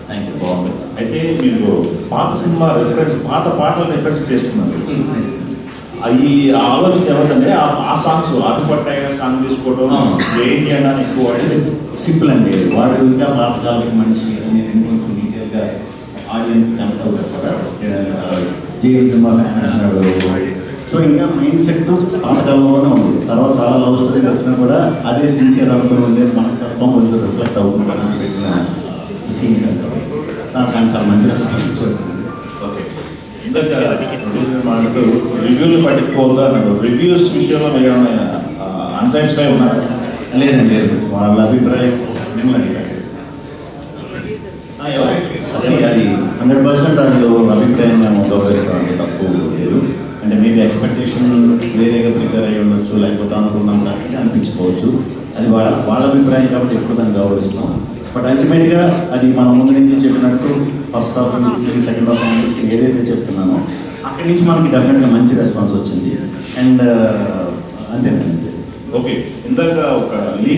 Thank you, బాగుంది. అయితే మీరు పాత సినిమా రిఫరెన్స్, పాత పాటలు రిఫరెన్స్ చేస్తున్నారు. అవి ఆలోచన ఎవరికంటే ఆ సాంగ్స్ ఆదిపట్టాయ సాంగ్ తీసుకోవడం ఏంటి అన్నాను ఎక్కువ వాడి. సింపుల్ అండి, వాడు ఇంకా పాతకాలపు మనిషి అని నేను కొంచెం డీటెయిల్గా ఆడియన్స్ కనెక్ట్ అవుతారు కూడా. జేఎల్ సినిమా ఫ్యాన్ అన్నాడు. సో ఇంకా మైండ్ సెట్ పాతకాలంలోనే ఉంది. తర్వాత చాలా లవ్ స్టోరీ వచ్చినా కూడా అదే సిన్సియర్ అనుకుని ఉండేది మనస్తత్వం కొంచెం రిఫ్లెక్ట్ అవుతుంది అని పెట్టిన సీన్స్ అంటారు. దానికి చాలా మంచి రెస్పాన్స్ వచ్చింది. ఓకే, ఇందాక మనకు రివ్యూలు పట్టించుకోవద్దు అన్నాడు. రివ్యూస్ విషయంలో మీరు ఏమైనా అన్సాటిస్ఫై ఉన్నారు? లేదండి, లేదు. వాళ్ళ అభిప్రాయం మిమ్మల్ని అడిగారు. అది 100% వాళ్ళు అభిప్రాయం మేము గౌరవిస్తామండి, తప్పు లేదు. అంటే మేబీ ఎక్స్పెక్టేషన్ వేరేగా ప్రిపేర్ అయ్యి ఉండొచ్చు, లేకపోతే అనుకున్నాం కాబట్టి అనిపించుకోవచ్చు. అది వాళ్ళ అభిప్రాయం కాబట్టి ఎప్పుడు దాన్ని గౌరవిస్తున్నాం. బట్ అల్టిమేట్గా అది మన ముందు నుంచి చెప్పినట్టు ఫస్ట్ హాఫ్ నుంచి సెకండ్ హాఫ్ నుంచి ఏదైతే చెప్తున్నామో అక్కడి నుంచి మనకి డెఫినెట్గా మంచి రెస్పాన్స్ వచ్చింది. అండ్ అంతేనండి. ఓకే, ఇందాక ఒక